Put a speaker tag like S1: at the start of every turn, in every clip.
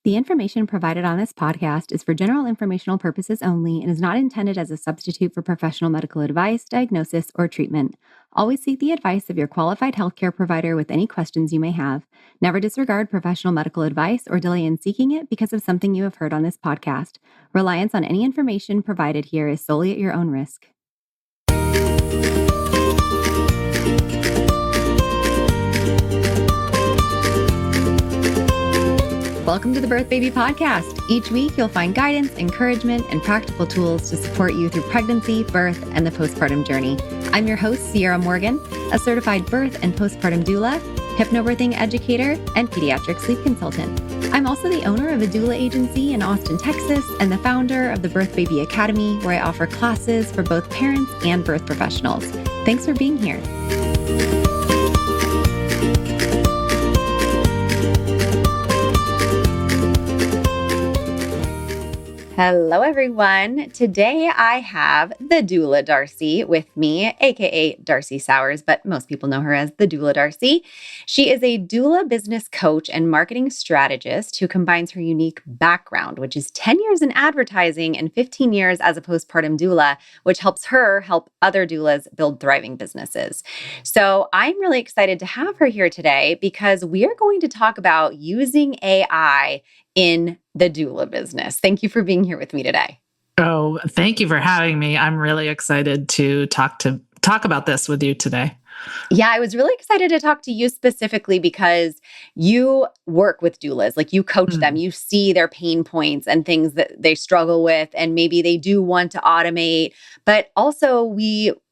S1: The information provided on this podcast is for general informational purposes only and is not intended as a substitute for professional medical advice, diagnosis, or treatment. Always seek the advice of your qualified healthcare provider with any questions you may have. Never disregard professional medical advice or delay in seeking it because of something you have heard on this podcast. Reliance on any information provided here is solely at your own risk. Welcome to the Birth Baby Podcast. Each week, you'll find guidance, encouragement, and practical tools to support you through pregnancy, birth, and the postpartum journey. I'm your host, Ciarra Morgan, a certified birth and postpartum doula, hypnobirthing educator, and pediatric sleep consultant. I'm also the owner of a doula agency in Austin, Texas, and the founder of the Birth Baby Academy, where I offer classes for both parents and birth professionals. Thanks for being here. Hello, everyone. Today I have the Doula Darcy with me, aka Darcy Sowers, but most people know her as the Doula Darcy. She is a doula business coach and marketing strategist who combines her unique background, which is 10 years in advertising and 15 years as a postpartum doula, which helps her help other doulas build thriving businesses. So I'm really excited to have her here today because we are going to talk about using AI in the doula business. Thank you for being here with me today.
S2: Oh, thank you for having me. I'm really excited to talk about this with you today.
S1: Yeah, I was really excited to talk to you specifically because you work with doulas, like you coach them, you see their pain points and things that they struggle with, and maybe they do want to automate, but also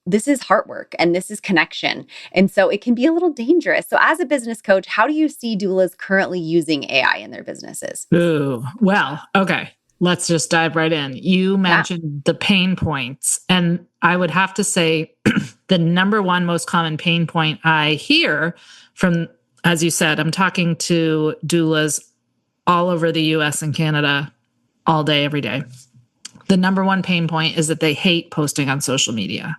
S1: this is heart work and this is connection. And so it can be a little dangerous. So as a business coach, how do you see doulas currently using AI in their businesses?
S2: Ooh, well, okay. Let's just dive right in. You mentioned the pain points, and I would have to say the number one most common pain point I hear from, as you said, I'm talking to doulas all over the US and Canada all day, every day. The number one pain point is that they hate posting on social media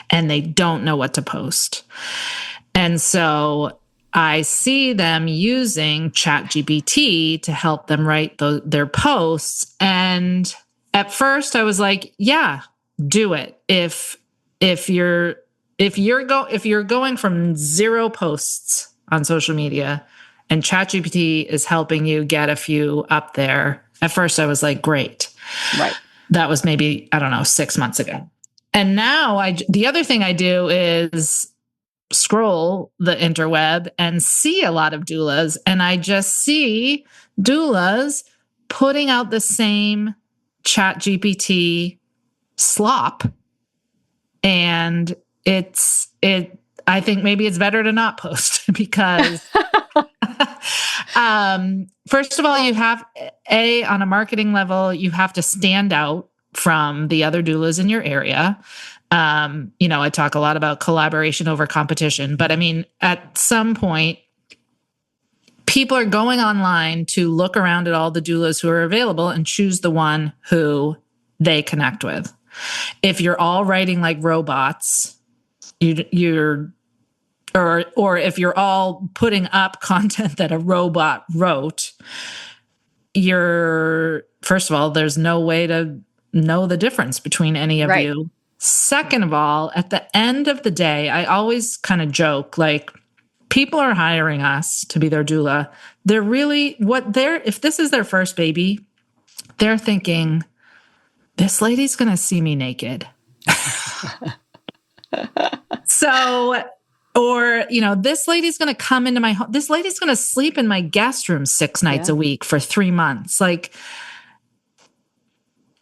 S2: and they don't know what to post. And so I see them using ChatGPT to help them write their posts. And at first I was like, yeah, do it. If you're going from 0 posts on social media and ChatGPT is helping you get a few up there, at first I was like, great.
S1: Right.
S2: That was maybe, 6 months ago. And now the other thing I do is scroll the interweb and see a lot of doulas, and I just see doulas putting out the same ChatGPT slop. And I think maybe it's better to not post because first of all, you have on a marketing level, you have to stand out from the other doulas in your area. I talk a lot about collaboration over competition, but I mean, at some point, people are going online to look around at all the doulas who are available and choose the one who they connect with. If you're all writing like robots, or if you're all putting up content that a robot wrote, first of all, there's no way to know the difference between any of you. Second of all, at the end of the day, I always kind of joke, like, people are hiring us to be their doula. They're really, if this is their first baby, they're thinking, this lady's going to see me naked. This lady's going to come into my home. This lady's going to sleep in my guest room 6 nights a week for 3 months. Like,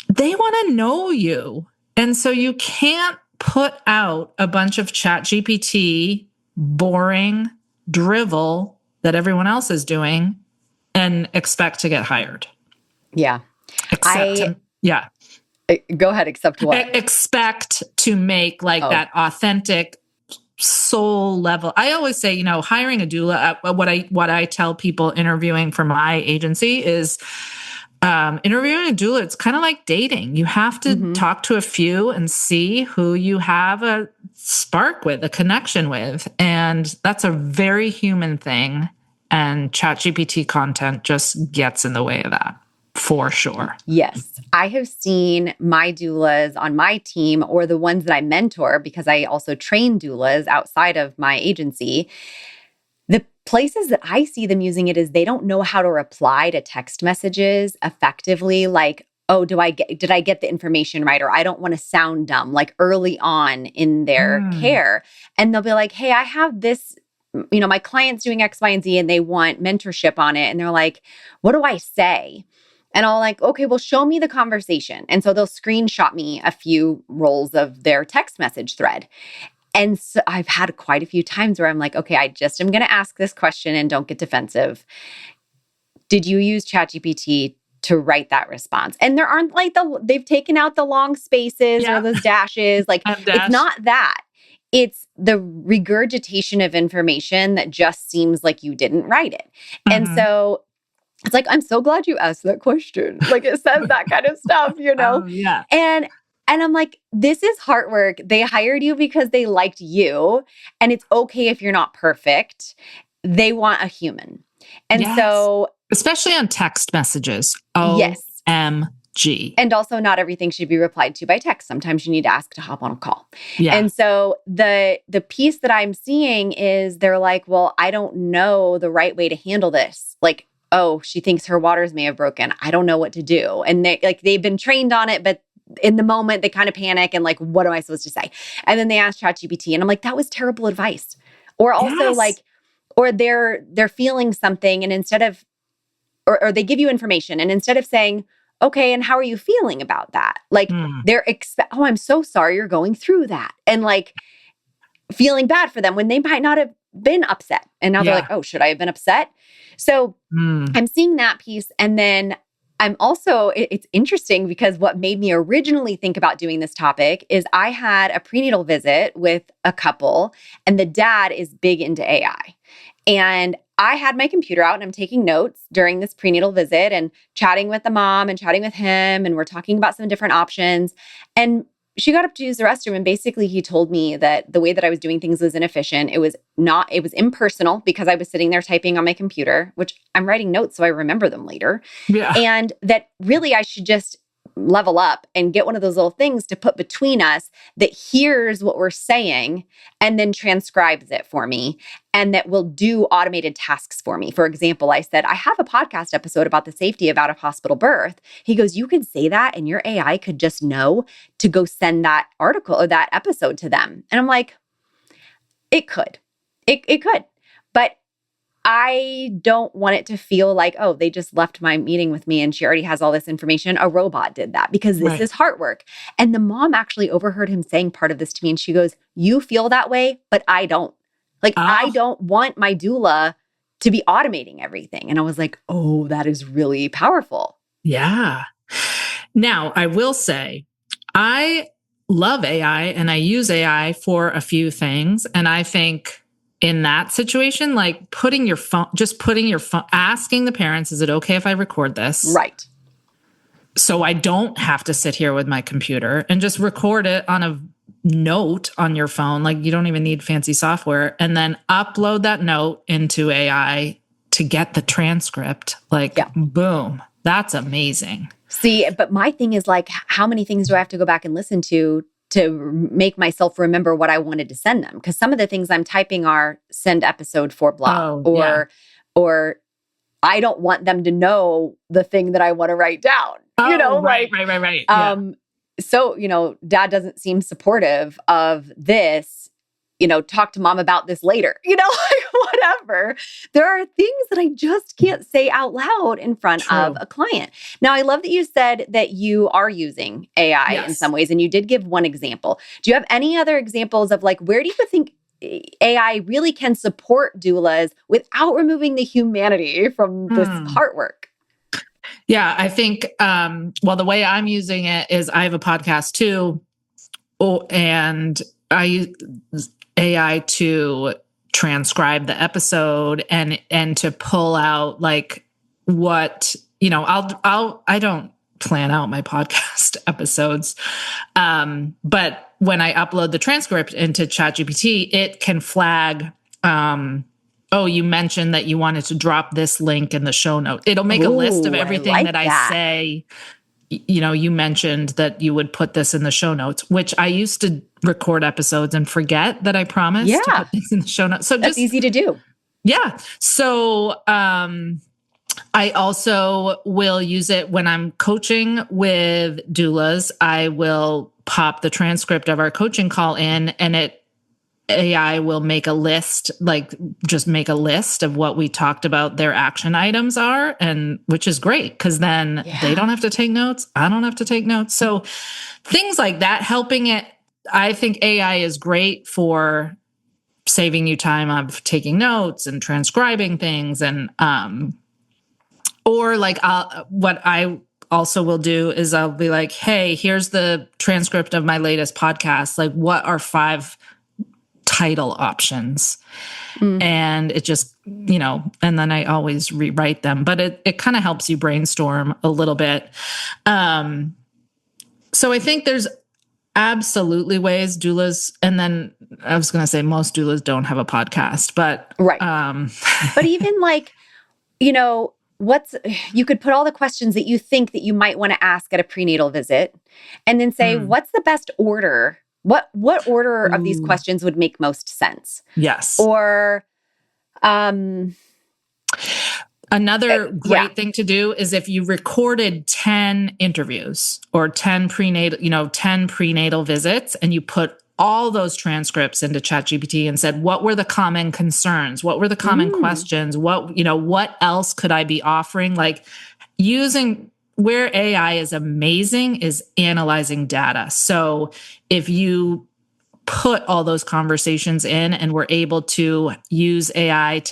S2: they want to know you. And so you can't put out a bunch of ChatGPT, boring drivel that everyone else is doing and expect to get hired.
S1: Yeah. Go ahead. Except what?
S2: Expect to make that authentic soul level. I always say, hiring a doula, what I tell people interviewing for my agency is, interviewing a doula, it's kind of like dating. You have to talk to a few and see who you have a spark with, a connection with. And that's a very human thing. and ChatGPT content just gets in the way of that, for sure.
S1: Yes. I have seen my doulas on my team or the ones that I mentor, because I also train doulas outside of my agency. The places that I see them using it is they don't know how to reply to text messages effectively. Like, oh, did I get the information right? Or I don't want to sound dumb, like early on in their care. And they'll be like, hey, I have this, my client's doing X, Y, and Z, and they want mentorship on it. And they're like, what do I say? And I'll like, okay, well, show me the conversation. And so they'll screenshot me a few rolls of their text message thread. And so I've had quite a few times where I'm like, okay, I just am going to ask this question and don't get defensive. Did you use ChatGPT to write that response? And there aren't like they've taken out the long spaces or those dashes. Like it's not that. It's the regurgitation of information that just seems like you didn't write it. And so it's like, I'm so glad you asked that question. Like it says that kind of stuff, And I'm like, this is hard work. They hired you because they liked you. And it's okay if you're not perfect. They want a human. And so,
S2: especially on text messages. OMG.
S1: And also not everything should be replied to by text. Sometimes you need to ask to hop on a call. Yeah. And so the piece that I'm seeing is they're like, well, I don't know the right way to handle this. Like, oh, she thinks her waters may have broken. I don't know what to do. And they've been trained on it, but in the moment they kind of panic and like, what am I supposed to say? And then they ask ChatGPT and I'm like, that was terrible advice. Or also or they're feeling something and instead of, or they give you information and instead of saying, okay, and how are you feeling about that? Like they're, oh, I'm so sorry you're going through that. And like feeling bad for them when they might not have been upset. And now they're like, oh, should I have been upset? So I'm seeing that piece. And then I'm also, it's interesting because what made me originally think about doing this topic is I had a prenatal visit with a couple and the dad is big into AI. And I had my computer out and I'm taking notes during this prenatal visit and chatting with the mom and chatting with him. And we're talking about some different options. And she got up to use the restroom and basically he told me that the way that I was doing things was inefficient. It was impersonal because I was sitting there typing on my computer, which I'm writing notes so I remember them later. Yeah. And that really I should just level up and get one of those little things to put between us that hears what we're saying and then transcribes it for me and that will do automated tasks for me. For example, I said, I have a podcast episode about the safety of out-of-hospital birth. He goes, you could say that and your AI could just know to go send that article or that episode to them. And I'm like, it could. It could. But I don't want it to feel like, oh, they just left my meeting with me and she already has all this information. A robot did that because this is heart work. And the mom actually overheard him saying part of this to me. And she goes, you feel that way, but I don't. Like, I don't want my doula to be automating everything. And I was like, oh, that is really powerful.
S2: Yeah. Now, I will say, I love AI and I use AI for a few things. And I think in that situation, like asking the parents, is it okay if I record this?
S1: Right.
S2: So I don't have to sit here with my computer and just record it on a note on your phone. Like you don't even need fancy software and then upload that note into AI to get the transcript. Like, boom, that's amazing.
S1: See, but my thing is like, how many things do I have to go back and listen to make myself remember what I wanted to send them? Because some of the things I'm typing are send episode for blah, or I don't want them to know the thing that I want to write down.
S2: Right.
S1: So, dad doesn't seem supportive of this, talk to mom about this later, whatever. There are things that I just can't say out loud in front of a client. Now, I love that you said that you are using AI in some ways, and you did give one example. Do you have any other examples of like, where do you think AI really can support doulas without removing the humanity from this heart work?
S2: Yeah, I think, the way I'm using it is I have a podcast too, and I use AI to transcribe the episode and to pull out like what, I don't plan out my podcast episodes. But when I upload the transcript into ChatGPT, it can flag, oh, you mentioned that you wanted to drop this link in the show note. It'll make a list of everything I say. You mentioned that you would put this in the show notes, which I used to record episodes and forget that I promised to put this in the show notes. So
S1: that's easy to do.
S2: Yeah. So I also will use it when I'm coaching with doulas. I will pop the transcript of our coaching call in, and AI will make a list, just make a list of what we talked about their action items are, and which is great because then they don't have to take notes. I don't have to take notes. So things like that, helping it. I think AI is great for saving you time of taking notes and transcribing things. And, or what I also will do is I'll be like, hey, here's the transcript of my latest podcast. Like, what are 5 title options? And it just, and then I always rewrite them, but it kind of helps you brainstorm a little bit. So I think there's absolutely ways doulas, and then I was going to say most doulas don't have a podcast, but
S1: right. But even you could put all the questions that you think that you might want to ask at a prenatal visit, and then say, what's the best order? What order of these questions would make most sense?
S2: Yes.
S1: Or,
S2: another great thing to do is if you recorded 10 interviews or 10 prenatal visits, and you put all those transcripts into ChatGPT and said, what were the common concerns? What were the common questions? What else could I be offering? Like, using where AI is amazing is analyzing data. So if you put all those conversations in and we're able to use AI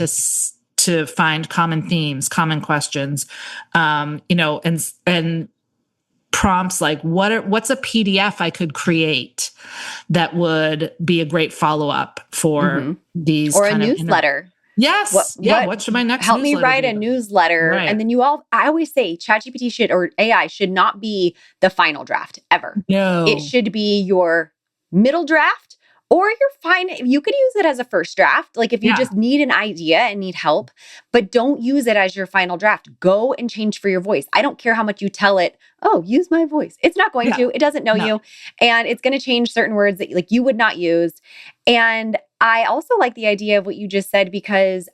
S2: to find common themes, common questions, and prompts like what's a PDF I could create that would be a great follow-up for these,
S1: or a newsletter.
S2: Yes. What should my next
S1: help me
S2: newsletter
S1: write
S2: be?
S1: a newsletter?
S2: Right.
S1: And then I always say ChatGPT or AI should not be the final draft ever.
S2: No.
S1: It should be your middle draft, or you're fine. You could use it as a first draft. Like if you just need an idea and need help, but don't use it as your final draft. Go and change for your voice. I don't care how much you tell it, oh, use my voice. It's not going to. It doesn't know you. And it's going to change certain words that you would not use. And I also like the idea of what you just said, because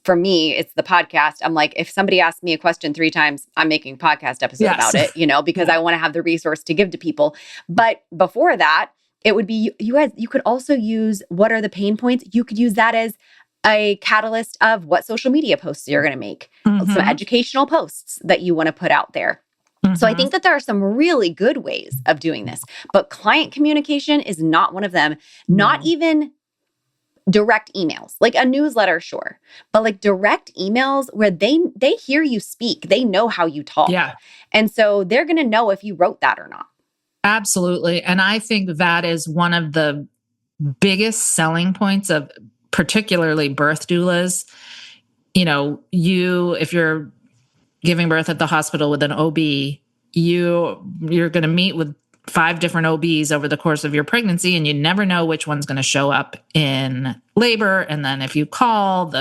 S1: for me, it's the podcast. I'm like, if somebody asks me a question 3 times, I'm making a podcast episode about it, because I want to have the resource to give to people. But before that, it would be, you could also use, what are the pain points? You could use that as a catalyst of what social media posts you're going to make, some educational posts that you want to put out there. So I think that there are some really good ways of doing this, but client communication is not one of them. Not even direct emails, like a newsletter, sure, but like direct emails where they hear you speak, they know how you talk.
S2: Yeah.
S1: And so they're going to know if you wrote that or not.
S2: Absolutely. And I think that is one of the biggest selling points of particularly birth doulas. If you're giving birth at the hospital with an OB, you're going to meet with 5 different OBs over the course of your pregnancy, and you never know which one's going to show up in labor. And then if you call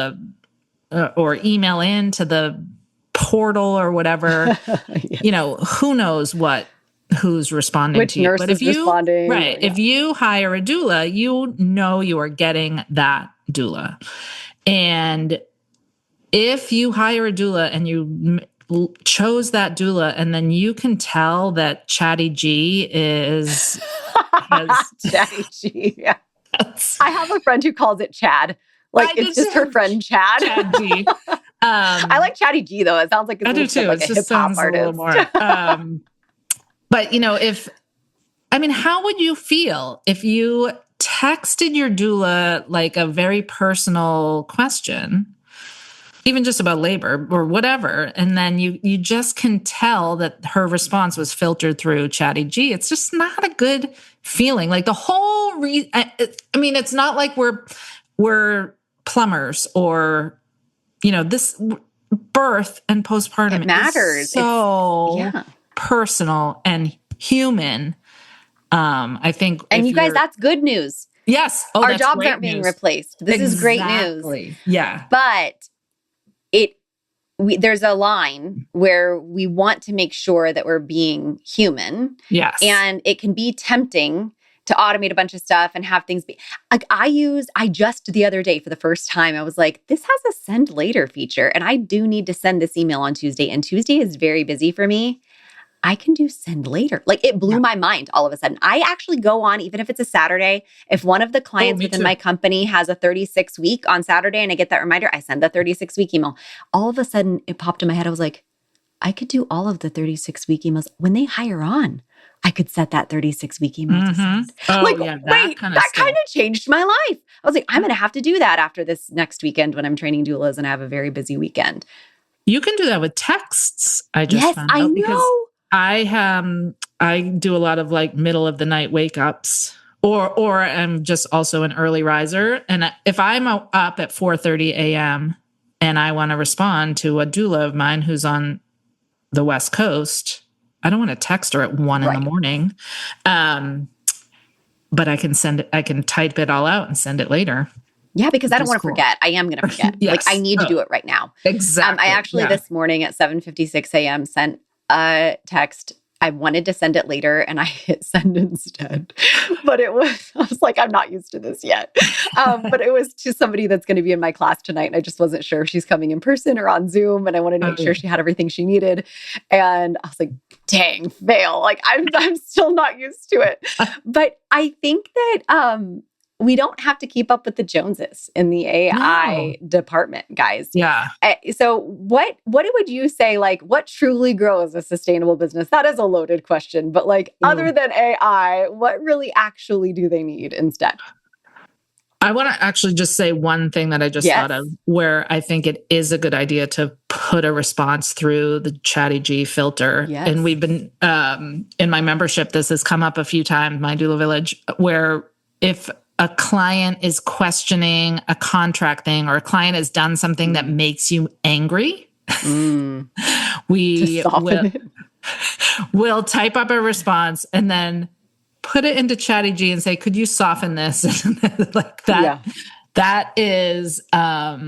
S2: or email in to the portal or whaver, who knows who's responding
S1: which
S2: to you.
S1: Nurse
S2: but
S1: is responding.
S2: Right. If you hire a doula, you are getting that doula. And if you hire a doula and you chose that doula, and then you can tell that Chatty G is
S1: Chatty G. Yeah. I have a friend who calls it Chad. It's just her friend Chad.
S2: Chad G.
S1: I like Chatty G though. It sounds like it's
S2: I do too.
S1: Like
S2: it
S1: a
S2: just
S1: hip-hop
S2: sounds
S1: artist.
S2: a little more. But how would you feel if you texted your doula like a very personal question, even just about labor or whatever, and then you just can tell that her response was filtered through Chatty G? It's just not a good feeling. Like the whole it's not like we're plumbers or this birth and postpartum
S1: it matters.
S2: Is so personal and human. I think,
S1: and you guys, that's good news.
S2: Yes. Oh,
S1: Our
S2: that's
S1: jobs
S2: great
S1: aren't being
S2: news.
S1: replaced. This is great news.
S2: Yeah.
S1: But there's a line where we want to make sure that we're being human.
S2: Yes.
S1: And it can be tempting to automate a bunch of stuff and have things be like I just the other day for the first time, I was like, this has a send later feature. And I do need to send this email on Tuesday. And Tuesday is very busy for me. I can do send later. Like it blew my mind all of a sudden. I actually go on, even if it's a Saturday, if one of the clients within my company has a 36 week on Saturday and I get that reminder, I send the 36 week email. All of a sudden it popped in my head. I was like, I could do all of the 36 week emails when they hire on. I could set that 36 week email to send. That kind of changed my life. I was like, I'm going to have to do that after this next weekend when I'm training doulas and I have a very busy weekend.
S2: You can do that with texts. I just found out because I do a lot of like middle of the night wake ups, or I'm just also an early riser. And if I'm up at 4:30 a.m. and I want to respond to a doula of mine who's on the West Coast, I don't want to text her at 1 in the morning. But I can send it, I can type it all out and send it later.
S1: Yeah, because I don't want to forget. I am going to forget.
S2: Yes.
S1: Like I need to do it right now.
S2: Exactly.
S1: I actually this morning at 7:56 a.m. sent a text. I wanted to send it later and I hit send instead. But I was like, I'm not used to this yet. But it was to somebody that's going to be in my class tonight. And I just wasn't sure if she's coming in person or on Zoom. And I wanted to make sure she had everything she needed. And I was like, dang, fail. Like I'm still not used to it. But I think that we don't have to keep up with the Joneses in the AI department, guys.
S2: Yeah.
S1: So what would you say, like, what truly grows a sustainable business? That is a loaded question, but like, other than AI, what really actually do they need instead?
S2: I want to actually just say one thing that I just thought of, where I think it is a good idea to put a response through the ChatGPT filter.
S1: Yes.
S2: And we've been, in my membership, this has come up a few times, my Doula Village, where if a client is questioning a contract thing or a client has done something that makes you angry, we'll type up a response and then put it into ChatGPT and say, could you soften this? Like that. Yeah. That is a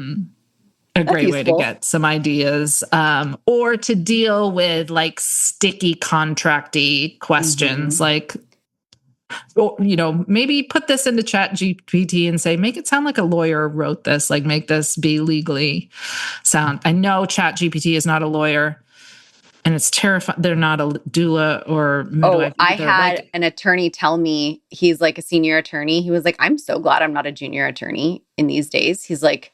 S2: great way to get some ideas, or to deal with like sticky contracty questions, like, or, maybe put this into ChatGPT and say, make it sound like a lawyer wrote this, like make this be legally sound. I know ChatGPT is not a lawyer and it's terrifying. They're not a doula or midwife.
S1: I had an attorney tell me, he's like a senior attorney. He was like, I'm so glad I'm not a junior attorney in these days. He's like,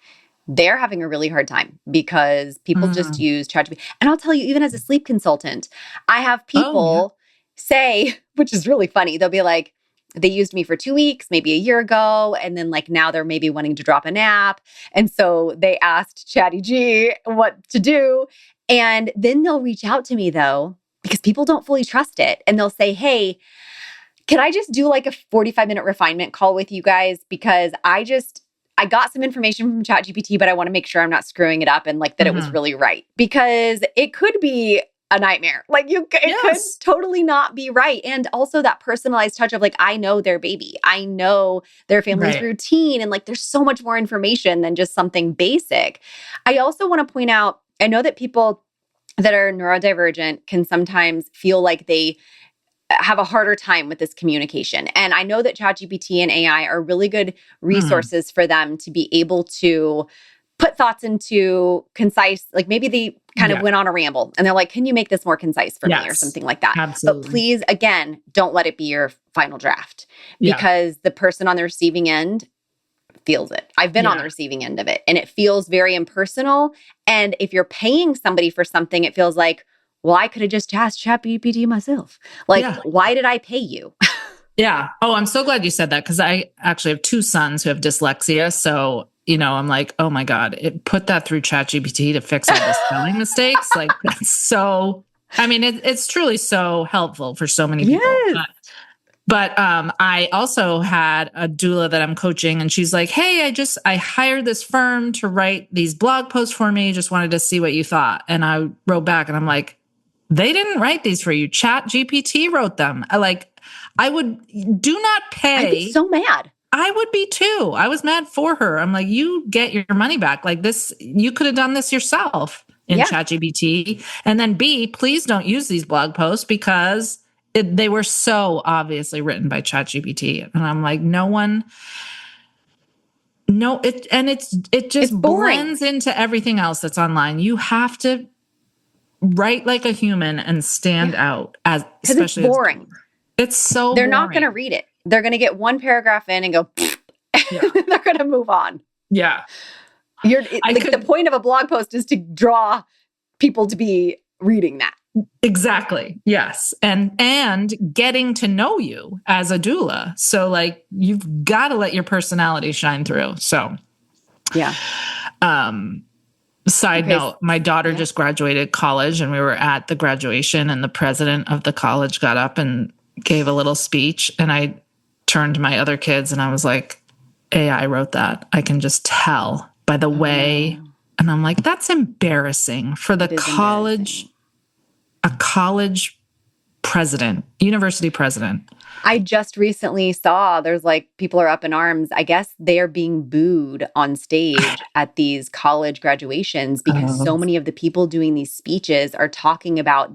S1: they're having a really hard time because people just use ChatGPT. And I'll tell you, even as a sleep consultant, I have people say, which is really funny, they'll be like, they used me for 2 weeks, maybe a year ago. And then like now they're maybe wanting to drop a nap. And so they asked ChatGPT what to do. And then they'll reach out to me though, because people don't fully trust it. And they'll say, hey, can I just do like a 45-minute refinement call with you guys? Because I got some information from ChatGPT, but I want to make sure I'm not screwing it up and like that it was really right. Because it could be a nightmare. Like it could totally not be right. And also that personalized touch of like, I know their baby. I know their family's routine. And like, there's so much more information than just something basic. I also want to point out, I know that people that are neurodivergent can sometimes feel like they have a harder time with this communication. And I know that ChatGPT and AI are really good resources for them to be able to put thoughts into concise, like maybe they kind of went on a ramble and they're like, can you make this more concise for me or something like that?
S2: Absolutely.
S1: But please, again, don't let it be your final draft because the person on the receiving end feels it. I've been on the receiving end of it and it feels very impersonal. And if you're paying somebody for something, it feels like, well, I could have just asked ChatGPT myself. Like, why did I pay you?
S2: Yeah. Oh, I'm so glad you said that because I actually have 2 sons who have dyslexia. So, I'm like, oh my God, put that through ChatGPT to fix all the spelling mistakes. Like that's so, I mean, it's truly so helpful for so many people.
S1: Yes.
S2: But I also had a doula that I'm coaching and she's like, hey, I hired this firm to write these blog posts for me. Just wanted to see what you thought. And I wrote back and I'm like, they didn't write these for you. ChatGPT wrote them. I would do not pay.
S1: I'd be so mad.
S2: I would be too. I was mad for her. I'm like, you get your money back. Like this, you could have done this yourself in ChatGPT. And then B, please don't use these blog posts because they were so obviously written by ChatGPT. And I'm like, it just blends into everything else that's online. You have to write like a human and stand out especially
S1: it's boring.
S2: It's so
S1: they're not going to read it. They're going to get one paragraph in and go, they're going to move on.
S2: Yeah.
S1: The point of a blog post is to draw people to be reading that.
S2: Exactly. Yes. And getting to know you as a doula. So like, you've got to let your personality shine through. So,
S1: yeah.
S2: Side note, my daughter just graduated college and we were at the graduation and the president of the college got up and gave a little speech. And I turned to my other kids and I was like, AI wrote that. I can just tell by the way. And I'm like, that's embarrassing for the college, a college president, university president.
S1: I just recently saw there's like people are up in arms. I guess they are being booed on stage at these college graduations because so many of the people doing these speeches are talking about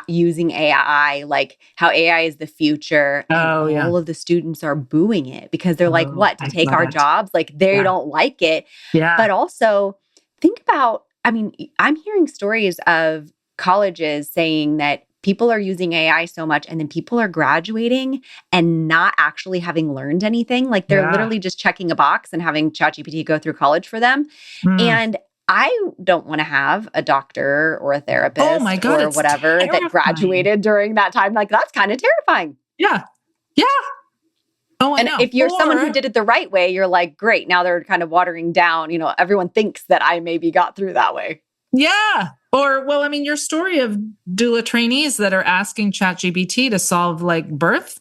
S1: using AI, like how AI is the future. And all of the students are booing it because they're like, what, to take our jobs? Like they don't like it. Yeah. But also think about, I mean, I'm hearing stories of colleges saying that people are using AI so much and then people are graduating and not actually having learned anything. Like they're literally just checking a box and having ChatGPT go through college for them. And I don't want to have a doctor or a therapist or whatever that graduated during that time. Like that's kind of terrifying.
S2: Yeah. Yeah. Oh, I
S1: know. If you're someone who did it the right way, you're like, great. Now they're kind of watering down, everyone thinks that I maybe got through that way.
S2: Yeah. Or, well, I mean, your story of doula trainees that are asking ChatGPT to solve like birth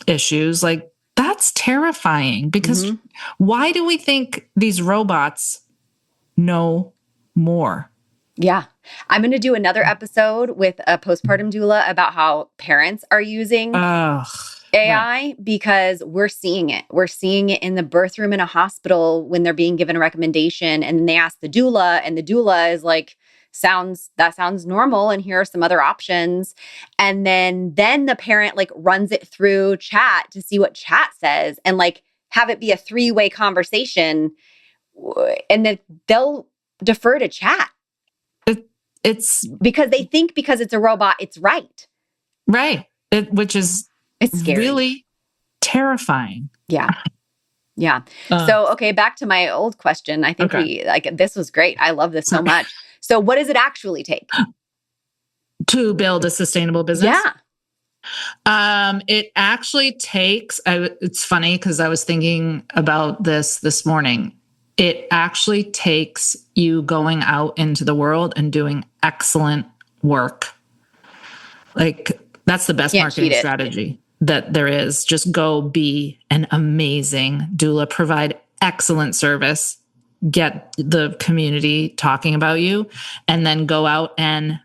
S2: issues, like that's terrifying because why do we think these robots know more?
S1: Yeah. I'm going to do another episode with a postpartum doula about how parents are using AI because we're seeing it. We're seeing it in the birth room in a hospital when they're being given a recommendation and they ask the doula and the doula is like, that sounds normal. And here are some other options. And then the parent like runs it through chat to see what chat says and like have it be a 3-way conversation. And then they'll defer to chat.
S2: It's
S1: because they think because it's a robot, it's right.
S2: Right. Which is
S1: it's scary.
S2: Really terrifying.
S1: Yeah. Yeah. So, okay, back to my old question. I think this was great. I love this so much. So what does it actually take?
S2: To build a sustainable business?
S1: Yeah.
S2: It actually takes, it's funny because I was thinking about this morning. It actually takes you going out into the world and doing excellent work. Like that's the best marketing strategy that there is. Just go be an amazing doula, provide excellent service, get the community talking about you, and then go out and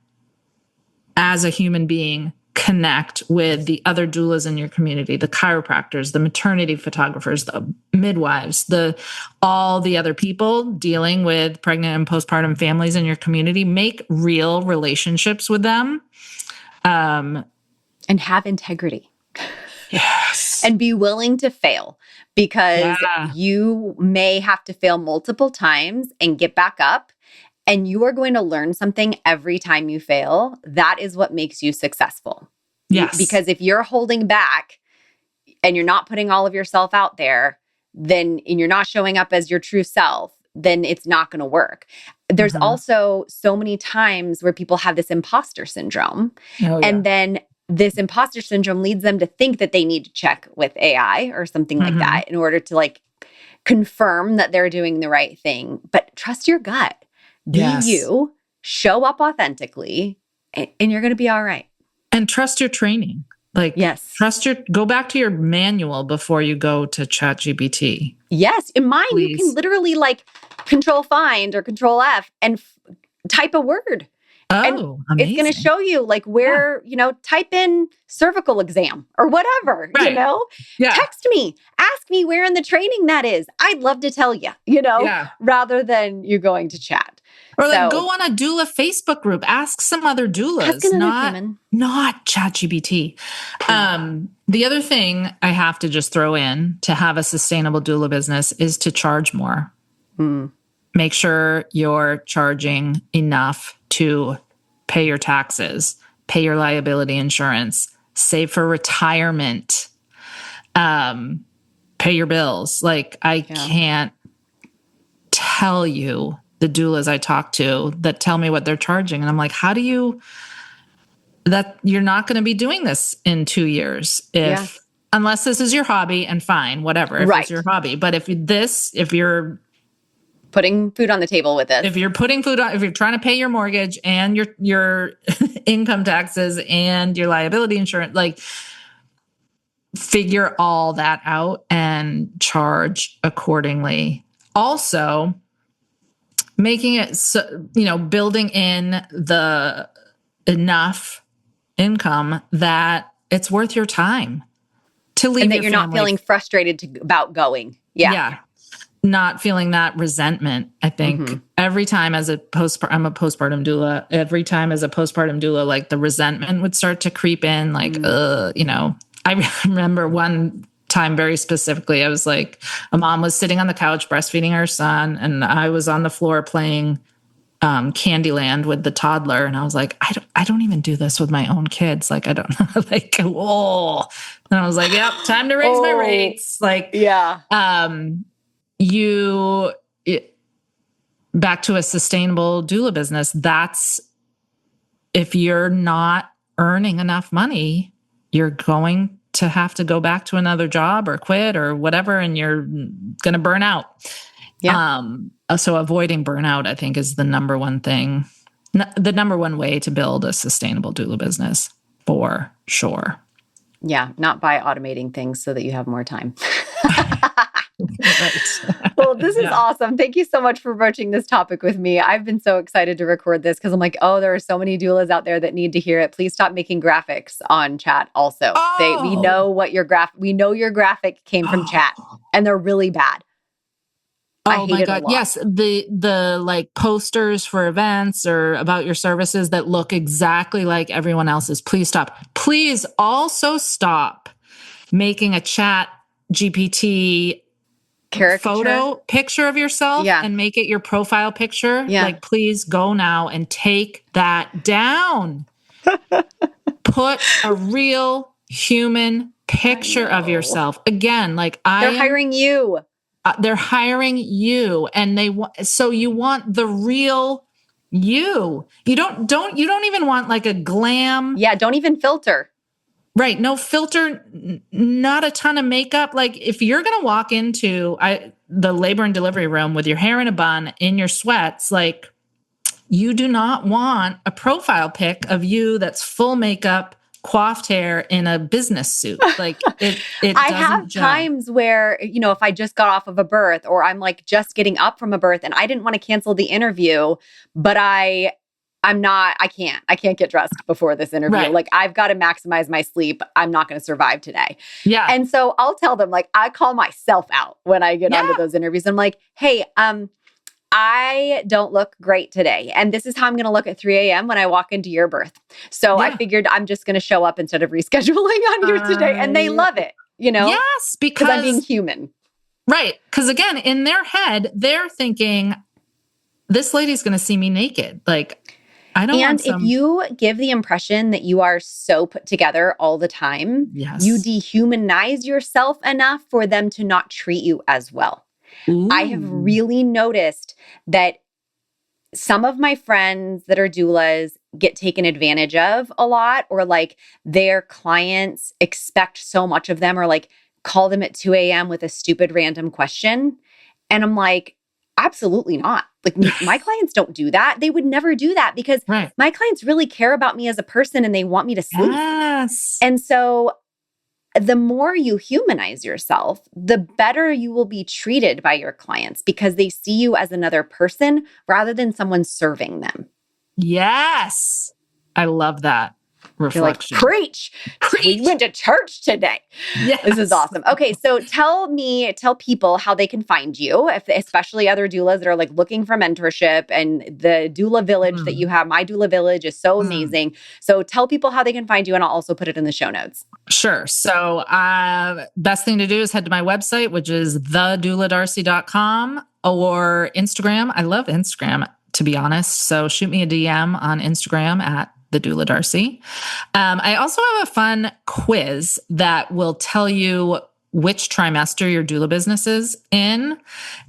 S2: as a human being, connect with the other doulas in your community, the chiropractors, the maternity photographers, the midwives, all the other people dealing with pregnant and postpartum families in your community. Make real relationships with them.
S1: And have integrity.
S2: Yes.
S1: And be willing to fail because you may have to fail multiple times and get back up. And you are going to learn something every time you fail. That is what makes you successful.
S2: Yes.
S1: Because if you're holding back and you're not putting all of yourself out there, and you're not showing up as your true self, then it's not going to work. There's also so many times where people have this imposter syndrome. And then this imposter syndrome leads them to think that they need to check with AI or something like that in order to like confirm that they're doing the right thing. But trust your gut. Be you, show up authentically, and you're going to be all right.
S2: And trust your training. Like, go back to your manual before you go to ChatGPT.
S1: Yes. In mine, you can literally like control find or control F and type a word. And
S2: Oh,
S1: it's going to
S2: amazing.
S1: show you like where, type in cervical exam or whatever,
S2: Right. Yeah.
S1: text me, ask me where in the training that is. I'd love to tell you,
S2: Yeah.
S1: rather than you going to chat.
S2: Or like
S1: So
S2: go on a doula Facebook group, ask some other
S1: ask
S2: doulas,
S1: another
S2: not
S1: human.
S2: ChatGPT. The other thing I have to just throw in to have a sustainable doula business is to charge more. Make sure you're charging enough to pay your taxes, pay your liability insurance, save for retirement, pay your bills. Like I can't tell you the doulas I talk to that tell me what they're charging. And I'm like, how do you, that you're not going to be doing this in 2 years unless this is your hobby, and fine, whatever, if it's your hobby. But if you're
S1: putting food on the table with this,
S2: if you're putting food on, if you're trying to pay your mortgage and your income taxes and your liability insurance, like figure all that out and charge accordingly. Also, making it so, building in the enough income that it's worth your time to leave,
S1: and that
S2: your
S1: you're
S2: family.
S1: not feeling frustrated about going. Yeah.
S2: Not feeling that resentment. I think every time I'm a postpartum doula, every time as a postpartum doula, like the resentment would start to creep in, like, I remember one time very specifically, I was like, a mom was sitting on the couch breastfeeding her son, and I was on the floor playing Candyland with the toddler. And I was like, I don't even do this with my own kids. Like, I don't know, like, whoa. And I was like, yep, time to raise my rates. Like, back to a sustainable doula business. That's, if you're not earning enough money, you're going to have to go back to another job or quit or whatever, and you're going to burn out. So avoiding burnout, I think, is the number one thing, the number one way to build a sustainable doula business, for sure.
S1: Yeah, not by automating things so that you have more time.
S2: Right.
S1: Well, this is awesome. Thank you so much for broaching this topic with me. I've been so excited to record this because I'm like, there are so many doulas out there that need to hear it. Please stop making graphics on chat also. We know what we know your graphic came from chat, and they're really bad. I hate it a lot.
S2: Yes. The like posters for events or about your services that look exactly like everyone else's. Please stop. Please also stop making a chat GPT photo picture of yourself and make it your profile picture. Like, please go now and take that down. Put a real human picture of yourself. Again, like
S1: they're hiring you.
S2: They're hiring you, and so you want the real you. You don't even want like a glam.
S1: Yeah. Don't even filter.
S2: Right. No filter, not a ton of makeup. Like, if you're going to walk into the labor and delivery room with your hair in a bun, in your sweats, like, you do not want a profile pic of you that's full makeup, coiffed hair in a business suit. Like, it
S1: I have times where, if I just got off of a birth, or I'm like just getting up from a birth and I didn't want to cancel the interview, but I can't get dressed before this interview. Right. Like, I've got to maximize my sleep. I'm not going to survive today.
S2: Yeah.
S1: And so I'll tell them, like, I call myself out when I get onto those interviews. I'm like, hey, I don't look great today. And this is how I'm going to look at 3 a.m. when I walk into your birth. So I figured I'm just going to show up instead of rescheduling on you today. And they love it,
S2: Yes, because
S1: I'm being human.
S2: Right. Because again, in their head, they're thinking, this lady's going to see me naked. Like, I don't want
S1: if you give the impression that you are so put together all the time, you dehumanize yourself enough for them to not treat you as well. Ooh. I have really noticed that some of my friends that are doulas get taken advantage of a lot, or like their clients expect so much of them, or like call them at 2 a.m. with a stupid random question. And I'm like, absolutely not. Like, my clients don't do that. They would never do that because my clients really care about me as a person and they want me to sleep.
S2: Yes.
S1: And so the more you humanize yourself, the better you will be treated by your clients because they see you as another person rather than someone serving them.
S2: Yes. I love that reflection.
S1: You're like, preach. We went to church today.
S2: Yes.
S1: This is awesome. Okay. So tell people how they can find you, especially other doulas that are like looking for mentorship, and the doula village that you have. My doula village is so amazing. So tell people how they can find you, and I'll also put it in the show notes.
S2: Sure. So best thing to do is head to my website, which is thedoulardarcy.com, or Instagram. I love Instagram, to be honest. So shoot me a DM on Instagram at the Doula Darcy. I also have a fun quiz that will tell you which trimester your doula business is in,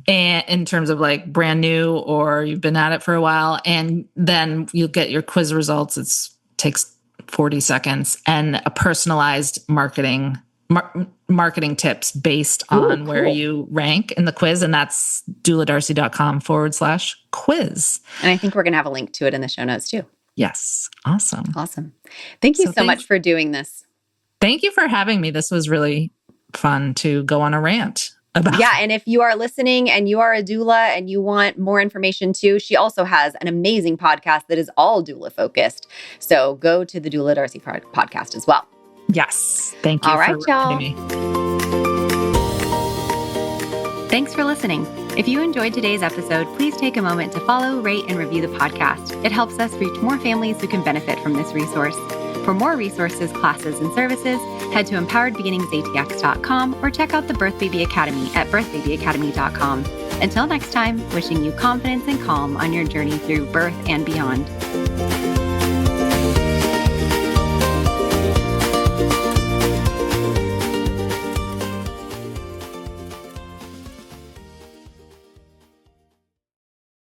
S2: and in terms of like brand new or you've been at it for a while. And then you'll get your quiz results. It takes 40 seconds, and a personalized marketing tips based on where you rank in the quiz. And that's douladarcy.com/quiz.
S1: And I think we're going to have a link to it in the show notes too.
S2: Yes. Awesome.
S1: Thank you so much for doing this.
S2: Thank you for having me. This was really fun to go on a rant about.
S1: Yeah. And if you are listening and you are a doula and you want more information too, she also has an amazing podcast that is all doula focused. So go to the Doula Darcy podcast as well.
S2: Yes. Thank you.
S1: All right, y'all.
S2: Me.
S1: Thanks for listening. If you enjoyed today's episode, please take a moment to follow, rate, and review the podcast. It helps us reach more families who can benefit from this resource. For more resources, classes, and services, head to empoweredbeginningsatx.com or check out the Birth Baby Academy at birthbabyacademy.com. Until next time, wishing you confidence and calm on your journey through birth and beyond.